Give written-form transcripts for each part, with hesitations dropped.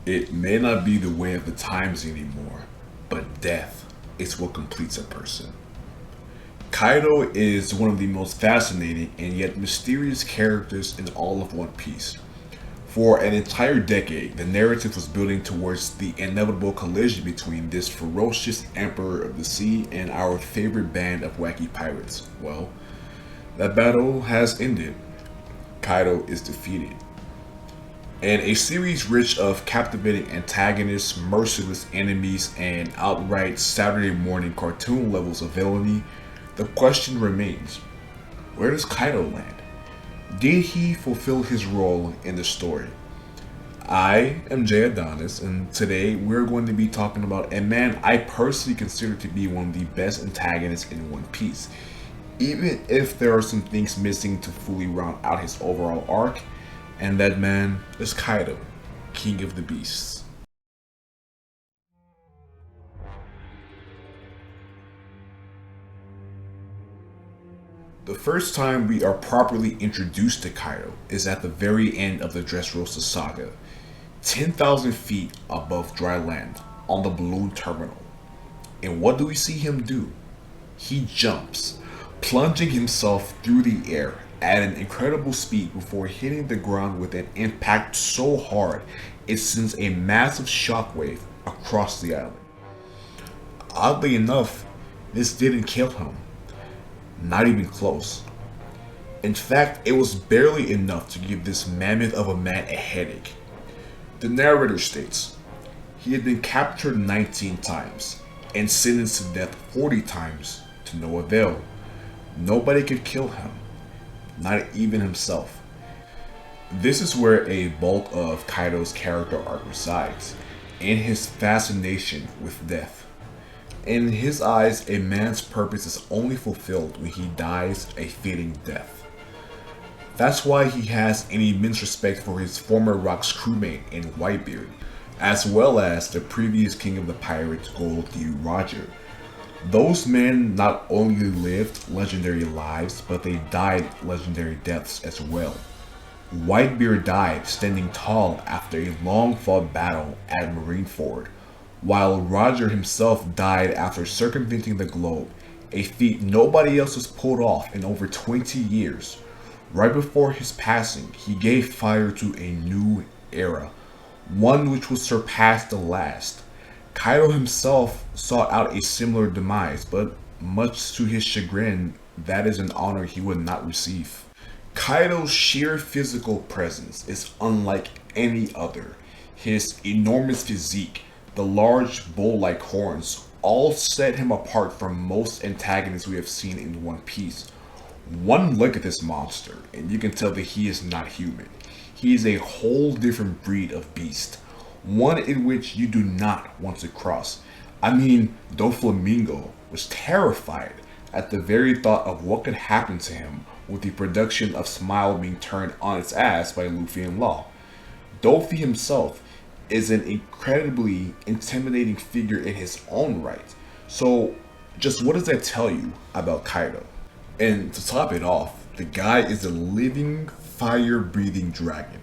It may not be the way of the times anymore, but death is what completes a person. Kaido is one of the most fascinating and yet mysterious characters in all of One Piece. For an entire decade, the narrative was building towards the inevitable collision between this ferocious Emperor of the Sea and our favorite band of wacky pirates. Well, that battle has ended. Kaido is defeated. And a series rich of captivating antagonists, merciless enemies, and outright Saturday morning cartoon levels of villainy, the question remains, where does Kaido land? Did he fulfill his role in the story? I am Jay Adonis, and today we're going to be talking about a man I personally consider to be one of the best antagonists in One Piece. Even if there are some things missing to fully round out his overall arc, and that man is Kaido, King of the Beasts. The first time we are properly introduced to Kaido is at the very end of the Dressrosa saga, 10,000 feet above dry land on the balloon terminal. And what do we see him do? He jumps, plunging himself through the air at an incredible speed before hitting the ground with an impact so hard it sends a massive shockwave across the island. Oddly enough, this didn't kill him. Not even close. In fact, it was barely enough to give this mammoth of a man a headache. The narrator states, he had been captured 19 times and sentenced to death 40 times to no avail. Nobody could kill him, not even himself. This is where a bulk of Kaido's character arc resides, in his fascination with death. In his eyes, a man's purpose is only fulfilled when he dies a fitting death. That's why he has an immense respect for his former Rock's crewmate in Whitebeard, as well as the previous king of the pirates, Gold D. Roger. Those men not only lived legendary lives, but they died legendary deaths as well. Whitebeard died standing tall after a long-fought battle at Marineford, while Roger himself died after circumventing the globe, a feat nobody else has pulled off in over 20 years. Right before his passing, he gave fire to a new era, one which would surpass the last. Kaido himself sought out a similar demise, but much to his chagrin, that is an honor he would not receive. Kaido's sheer physical presence is unlike any other. His enormous physique, the large bull-like horns, all set him apart from most antagonists we have seen in One Piece. One look at this monster, and you can tell that he is not human. He is a whole different breed of beast, one in which you do not want to cross. I mean, Doflamingo was terrified at the very thought of what could happen to him with the production of Smile being turned on its ass by Luffy and Law. Dofi himself is an incredibly intimidating figure in his own right. So, just what does that tell you about Kaido? And to top it off, the guy is a living, fire-breathing dragon.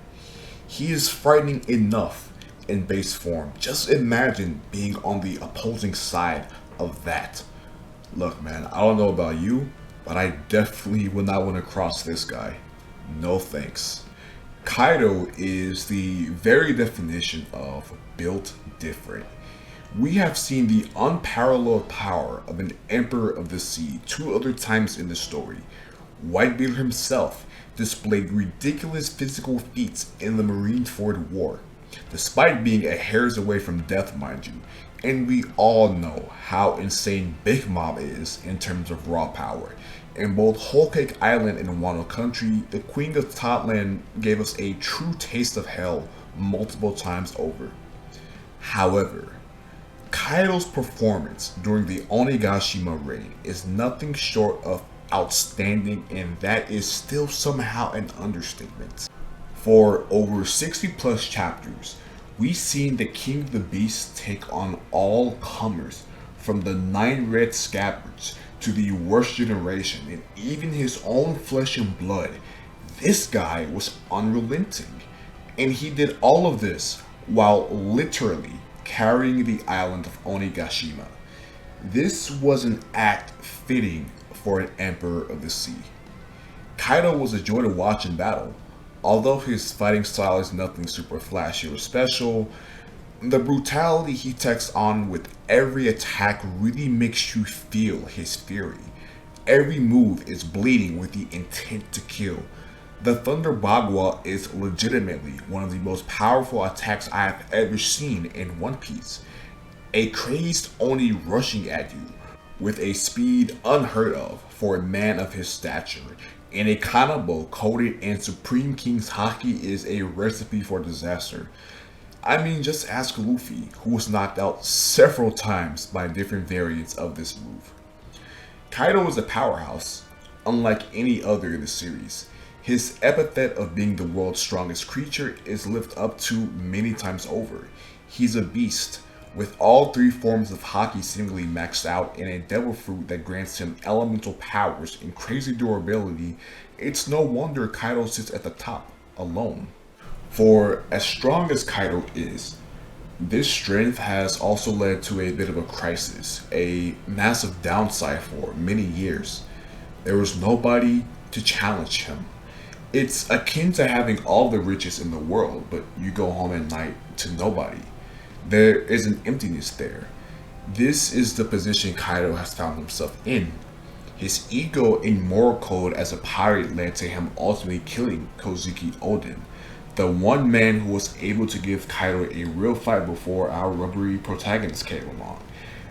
He is frightening enough in base form. Just imagine being on the opposing side of that. Look, man, I don't know about you, but I definitely would not want to cross this guy. No thanks. Kaido is the very definition of built different. We have seen the unparalleled power of an Emperor of the Sea two other times in the story. Whitebeard himself displayed ridiculous physical feats in the Marineford War, despite being a hair's away from death, mind you, and we all know how insane Big Mom is in terms of raw power. In both Whole Cake Island and Wano Country, the Queen of Totland gave us a true taste of hell multiple times over. However, Kaido's performance during the Onigashima reign is nothing short of outstanding, and that is still somehow an understatement. For over 60 plus chapters, we've seen the King of the Beasts take on all comers, from the 9 Red Scabbards to the worst generation and even his own flesh and blood. This guy was unrelenting, and he did all of this while literally carrying the island of Onigashima. This was an act fitting for an Emperor of the Sea. Kaido was a joy to watch in battle. Although his fighting style is nothing super flashy or special, the brutality he takes on with every attack really makes you feel his fury. Every move is bleeding with the intent to kill. The Thunder Bagua is legitimately one of the most powerful attacks I have ever seen in One Piece. A crazed Oni rushing at you with a speed unheard of for a man of his stature, and a Kanabo coated in Supreme King's Haki is a recipe for disaster. I mean, just ask Luffy, who was knocked out several times by different variants of this move. Kaido is a powerhouse, unlike any other in the series. His epithet of being the world's strongest creature is lived up to many times over. He's a beast, with all three forms of Haki seemingly maxed out and a devil fruit that grants him elemental powers and crazy durability. It's no wonder Kaido sits at the top, alone. For as strong as Kaido is, this strength has also led to a bit of a crisis, a massive downside for many years. There was nobody to challenge him. It's akin to having all the riches in the world, but you go home at night to nobody. There is an emptiness there. This is the position Kaido has found himself in. His ego and moral code as a pirate led to him ultimately killing Kozuki Oden, the one man who was able to give Kaido a real fight before our rubbery protagonist came along.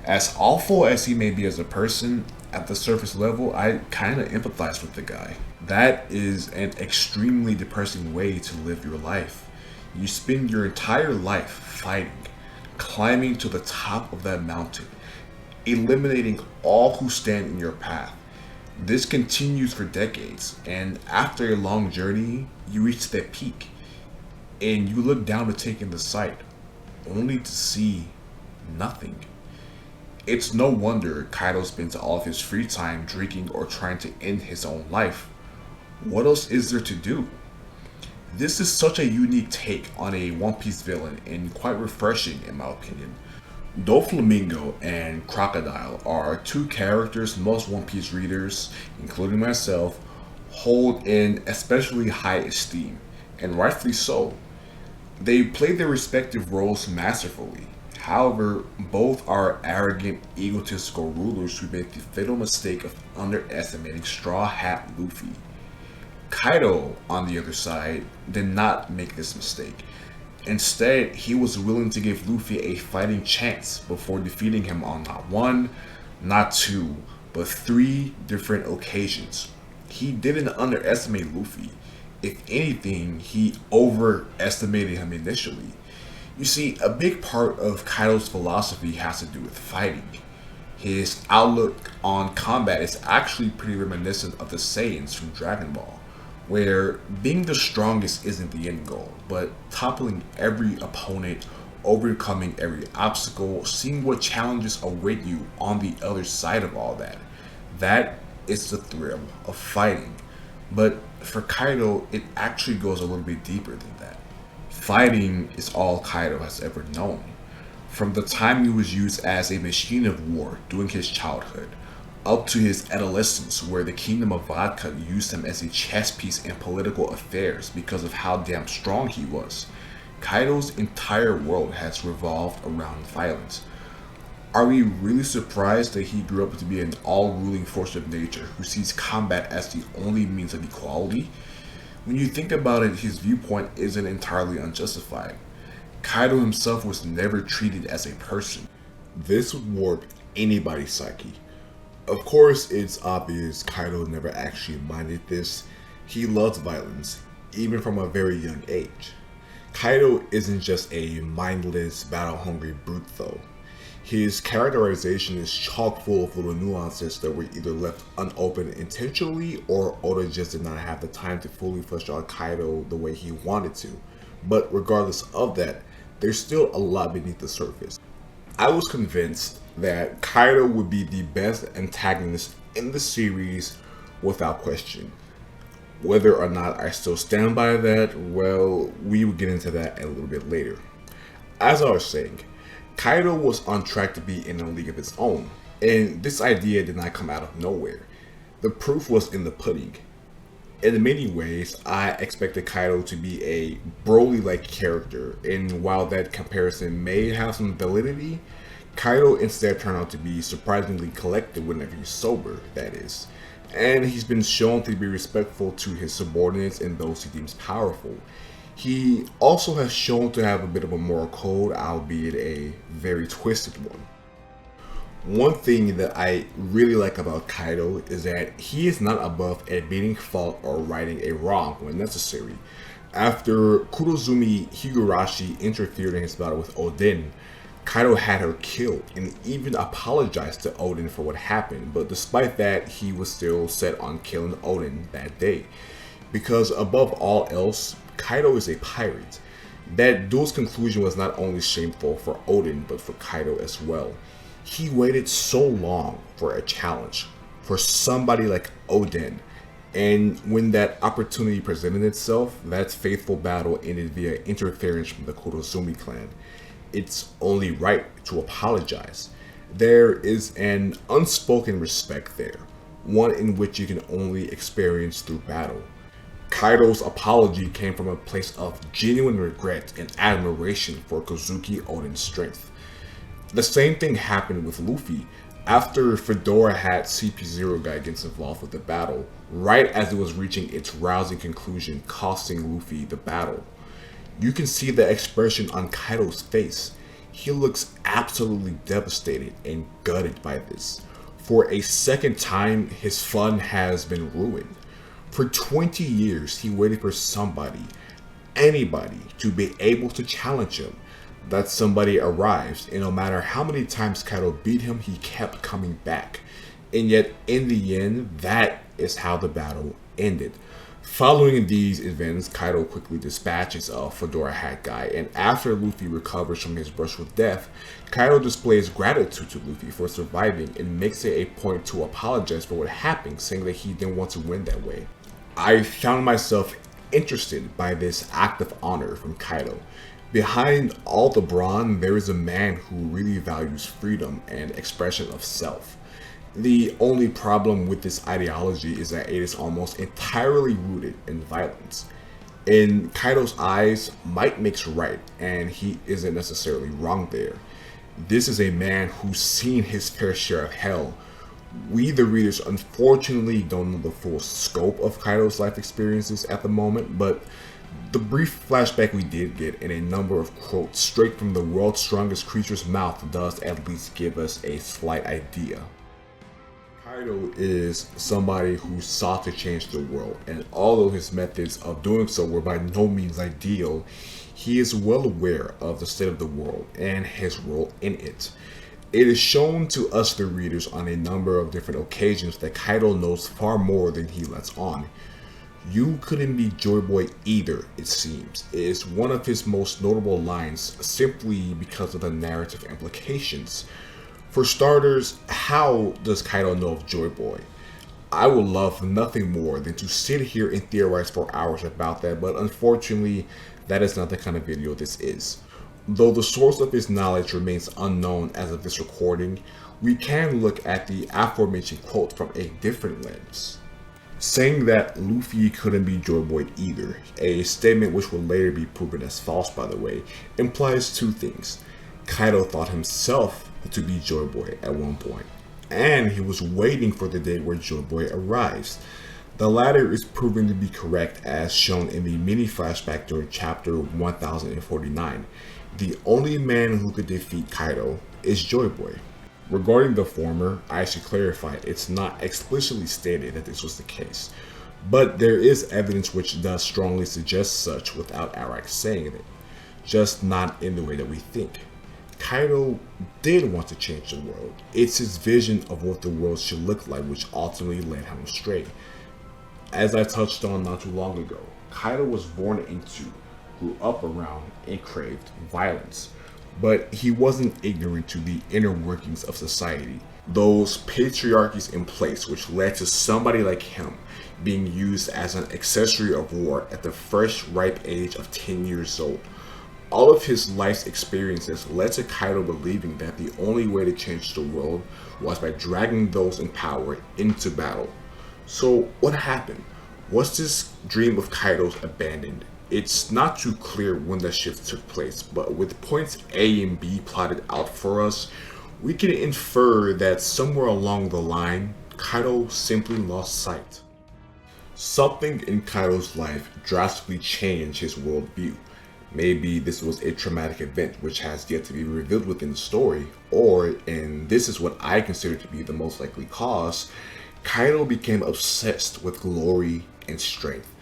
As awful as he may be as a person, at the surface level, I kinda empathize with the guy. That is an extremely depressing way to live your life. You spend your entire life fighting, climbing to the top of that mountain, eliminating all who stand in your path. This continues for decades, and after a long journey, you reach that peak, and you look down to take in the sight, only to see nothing. It's no wonder Kaido spends all of his free time drinking or trying to end his own life. What else is there to do? This is such a unique take on a One Piece villain and quite refreshing in my opinion. Doflamingo and Crocodile are two characters most One Piece readers, including myself, hold in especially high esteem, and rightfully so. They play their respective roles masterfully. However, both are arrogant, egotistical rulers who make the fatal mistake of underestimating Straw Hat Luffy. Kaido, on the other side, did not make this mistake. Instead, he was willing to give Luffy a fighting chance before defeating him on not one, not two, but three different occasions. He didn't underestimate Luffy. If anything, he overestimated him initially. You see, a big part of Kaido's philosophy has to do with fighting. His outlook on combat is actually pretty reminiscent of the Saiyans from Dragon Ball, where being the strongest isn't the end goal, but toppling every opponent, overcoming every obstacle, seeing what challenges await you on the other side of all that. That is the thrill of fighting. But for Kaido, it actually goes a little bit deeper than that. Fighting is all Kaido has ever known. From the time he was used as a machine of war during his childhood, up to his adolescence where the Kingdom of Vodka used him as a chess piece in political affairs because of how damn strong he was. Kaido's entire world has revolved around violence. Are we really surprised that he grew up to be an all-ruling force of nature who sees combat as the only means of equality? When you think about it, his viewpoint isn't entirely unjustified. Kaido himself was never treated as a person. This would warp anybody's psyche. Of course, it's obvious Kaido never actually minded this. He loves violence, even from a very young age. Kaido isn't just a mindless, battle-hungry brute though. His characterization is chock full of little nuances that were either left unopened intentionally or Oda just did not have the time to fully flesh out Kaido the way he wanted to. But regardless of that, there's still a lot beneath the surface. I was convinced that Kaido would be the best antagonist in the series without question. Whether or not I still stand by that, well, we will get into that a little bit later. As I was saying, Kaido was on track to be in a league of his own, and this idea did not come out of nowhere. The proof was in the pudding. In many ways, I expected Kaido to be a Broly-like character, and while that comparison may have some validity, Kaido instead turned out to be surprisingly collected whenever he's sober, that is. And he's been shown to be respectful to his subordinates and those he deems powerful. He also has shown to have a bit of a moral code, albeit a very twisted one. One thing that I really like about Kaido is that he is not above admitting fault or righting a wrong when necessary. After Kurozumi Higurashi interfered in his battle with Oden, Kaido had her killed and even apologized to Oden for what happened, but despite that, he was still set on killing Oden that day. Because above all else, Kaido is a pirate. That duel's conclusion was not only shameful for Oden, but for Kaido as well. He waited so long for a challenge, for somebody like Oden, and when that opportunity presented itself, that faithful battle ended via interference from the Kurozumi clan. It's only right to apologize. There is an unspoken respect there, one in which you can only experience through battle. Kaido's apology came from a place of genuine regret and admiration for Kozuki Oden's strength. The same thing happened with Luffy. After Fedora had CP0 guy gets involved with the battle, right as it was reaching its rousing conclusion, costing Luffy the battle. You can see the expression on Kaido's face. He looks absolutely devastated and gutted by this. For a second time, his fun has been ruined. For 20 years, he waited for somebody, anybody, to be able to challenge him. That somebody arrives, and no matter how many times Kaido beat him, he kept coming back. And yet, in the end, that is how the battle ended. Following these events, Kaido quickly dispatches a Fedora hat guy, and after Luffy recovers from his brush with death, Kaido displays gratitude to Luffy for surviving and makes it a point to apologize for what happened, saying that he didn't want to win that way. I found myself interested by this act of honor from Kaido. Behind all the brawn, there is a man who really values freedom and expression of self. The only problem with this ideology is that it is almost entirely rooted in violence. In Kaido's eyes, might makes right, and he isn't necessarily wrong there. This is a man who's seen his fair share of hell. We, the readers, unfortunately don't know the full scope of Kaido's life experiences at the moment, but the brief flashback we did get in a number of quotes straight from the world's strongest creature's mouth does at least give us a slight idea. Kaido is somebody who sought to change the world, and although his methods of doing so were by no means ideal, he is well aware of the state of the world and his role in it. It is shown to us, the readers, on a number of different occasions that Kaido knows far more than he lets on. You couldn't be Joy Boy either, it seems, is one of his most notable lines simply because of the narrative implications. For starters, how does Kaido know of Joy Boy? I would love nothing more than to sit here and theorize for hours about that, but unfortunately, that is not the kind of video this is. Though the source of his knowledge remains unknown as of this recording, we can look at the aforementioned quote from a different lens. Saying that Luffy couldn't be Joy Boy either, a statement which will later be proven as false by the way, implies two things. Kaido thought himself to be Joy Boy at one point, and he was waiting for the day where Joy Boy arrives. The latter is proven to be correct as shown in the mini flashback during chapter 1049. The only man who could defeat Kaido is Joy Boy. Regarding the former, I should clarify it's not explicitly stated that this was the case, but there is evidence which does strongly suggest such without outright saying it, just not in the way that we think. Kaido did want to change the world. It's his vision of what the world should look like which ultimately led him astray. As I touched on not too long ago, Kaido was born into, grew up around, and craved violence. But he wasn't ignorant to the inner workings of society, those patriarchies in place which led to somebody like him being used as an accessory of war at the fresh ripe age of 10 years old. All of his life's experiences led to Kaido believing that the only way to change the world was by dragging those in power into battle. So what happened? Was this dream of Kaido's abandoned? It's not too clear when the shift took place, but with points A and B plotted out for us, we can infer that somewhere along the line, Kaido simply lost sight. Something in Kaido's life drastically changed his worldview. Maybe this was a traumatic event which has yet to be revealed within the story, or, and this is what I consider to be the most likely cause, Kaido became obsessed with glory and strength.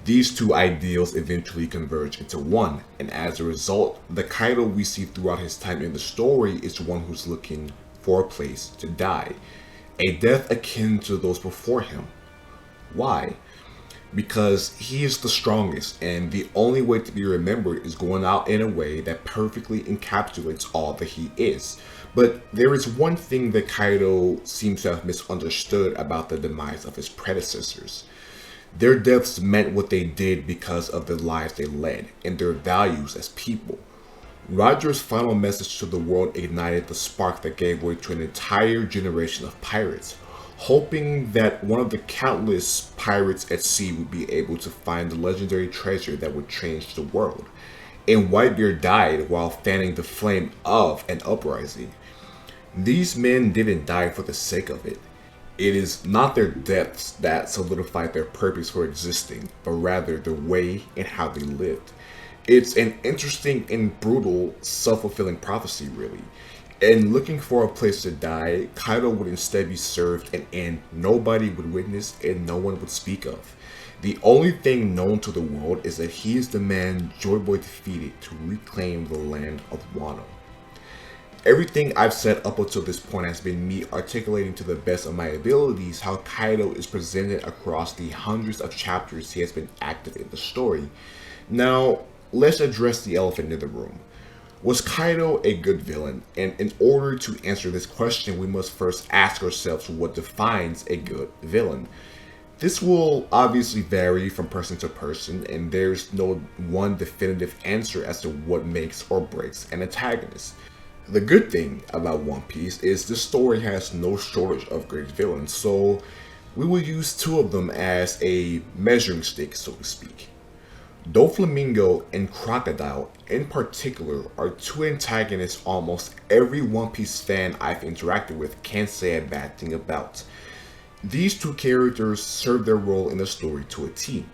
These two ideals eventually converge into one, and as a result, the Kaido we see throughout his time in the story is one who's looking for a place to die, a death akin to those before him. Why? Because he is the strongest, and the only way to be remembered is going out in a way that perfectly encapsulates all that he is. But there is one thing that Kaido seems to have misunderstood about the demise of his predecessors. Their deaths meant what they did because of the lives they led and their values as people. Roger's final message to the world ignited the spark that gave way to an entire generation of pirates, hoping that one of the countless pirates at sea would be able to find the legendary treasure that would change the world. And Whitebeard died while fanning the flame of an uprising. These men didn't die for the sake of it. It is not their deaths that solidified their purpose for existing, but rather the way and how they lived. It's an interesting and brutal, self-fulfilling prophecy, really. And looking for a place to die, Kaido would instead be served an end nobody would witness and no one would speak of. The only thing known to the world is that he is the man Joy Boy defeated to reclaim the land of Wano. Everything I've said up until this point has been me articulating to the best of my abilities how Kaido is presented across the hundreds of chapters he has been active in the story. Now, let's address the elephant in the room. Was Kaido a good villain? And in order to answer this question, we must first ask ourselves what defines a good villain. This will obviously vary from person to person, and there's no one definitive answer as to what makes or breaks an antagonist. The good thing about One Piece is this story has no shortage of great villains, so we will use two of them as a measuring stick, so to speak. Doflamingo and Crocodile in particular are two antagonists almost every One Piece fan I've interacted with can't say a bad thing about. These two characters serve their role in the story to a T.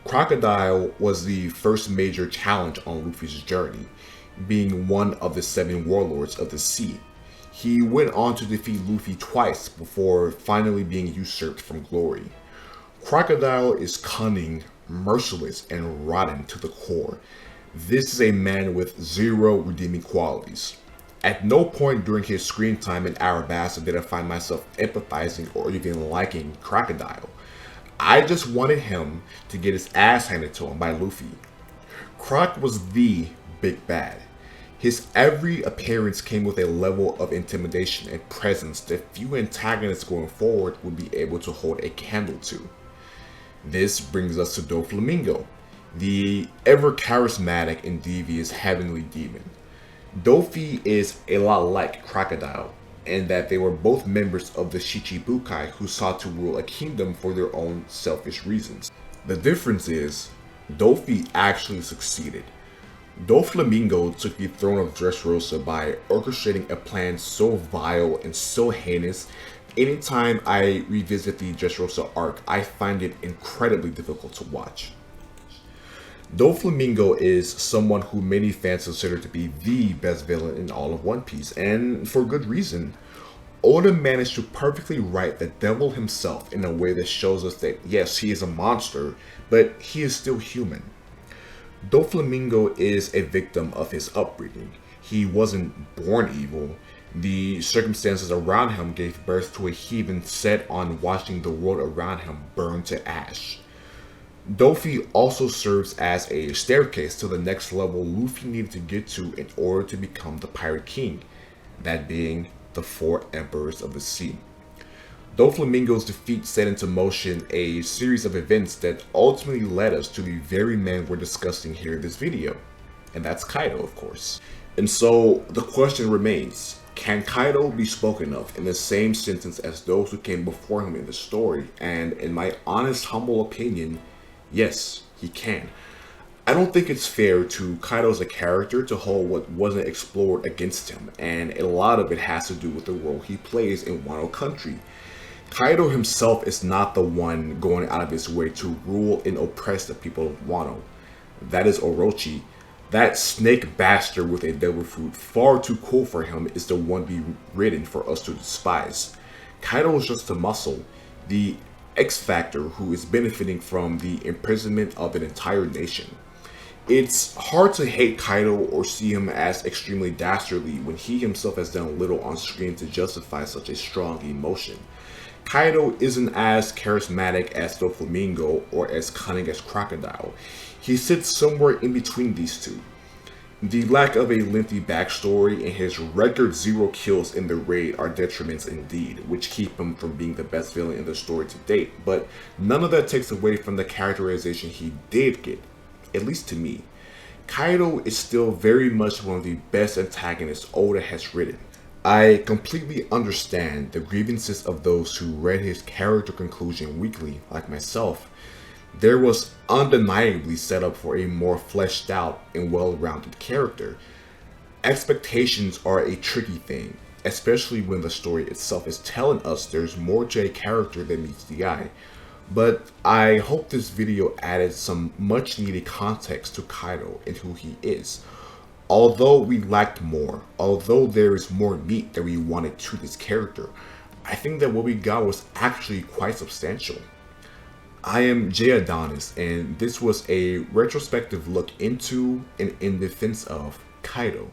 Crocodile was the first major challenge on Luffy's journey, being one of the 7 warlords of the sea. He went on to defeat Luffy twice before finally being usurped from glory. Crocodile is cunning, merciless, and rotten to the core. This is a man with 0 redeeming qualities. At no point during his screen time in Arabasta did I find myself empathizing or even liking Crocodile. I just wanted him to get his ass handed to him by Luffy. Croc was the big bad. His every appearance came with a level of intimidation and presence that few antagonists going forward would be able to hold a candle to. This brings us to Doflamingo, the ever charismatic and devious heavenly demon. Dofi is a lot like Crocodile, in that they were both members of the Shichibukai who sought to rule a kingdom for their own selfish reasons. The difference is, Dofi actually succeeded. Doflamingo took the throne of Dressrosa by orchestrating a plan so vile and so heinous. Anytime I revisit the Dressrosa arc, I find it incredibly difficult to watch. Doflamingo is someone who many fans consider to be the best villain in all of One Piece, and for good reason. Oda managed to perfectly write the devil himself in a way that shows us that yes, he is a monster, but he is still human. Doflamingo is a victim of his upbringing. He wasn't born evil. The circumstances around him gave birth to a heathen set on watching the world around him burn to ash. Dofi also serves as a staircase to the next level Luffy needed to get to in order to become the Pirate King, that being the 4 Emperors of the Sea. Doflamingo's defeat set into motion a series of events that ultimately led us to the very man we're discussing here in this video. and that's Kaido, of course. And so the question remains, can Kaido be spoken of in the same sentence as those who came before him in the story? And in my honest, humble opinion, yes, he can. I don't think it's fair to Kaido as a character to hold what wasn't explored against him, and a lot of it has to do with the role he plays in Wano Country. Kaido himself is not the one going out of his way to rule and oppress the people of Wano. That is Orochi. That snake bastard with a devil fruit, far too cool for him, is the one be written for us to despise. Kaido is just a muscle, the X Factor who is benefiting from the imprisonment of an entire nation. It's hard to hate Kaido or see him as extremely dastardly when he himself has done little on screen to justify such a strong emotion. Kaido isn't as charismatic as Doflamingo or as cunning as Crocodile. He sits somewhere in between these two. The lack of a lengthy backstory and his record 0 kills in the raid are detriments indeed, which keep him from being the best villain in the story to date, but none of that takes away from the characterization he did get, at least to me. Kaido is still very much one of the best antagonists Oda has written. I completely understand the grievances of those who read his character conclusion weekly, like myself. There was undeniably set up for a more fleshed out and well-rounded character. Expectations are a tricky thing, especially when the story itself is telling us there's more to a character than meets the eye. But I hope this video added some much needed context to Kaido and who he is. Although we lacked more, although there is more meat that we wanted to this character, I think that what we got was actually quite substantial. I am Jay Adonis, and this was a retrospective look into and in defense of Kaido.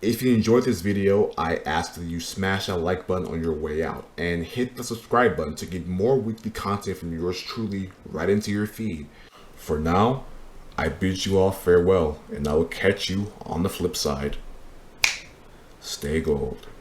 If you enjoyed this video, I ask that you smash that like button on your way out and hit the subscribe button to get more weekly content from yours truly right into your feed. For now, I bid you all farewell, and I will catch you on the flip side. Stay gold.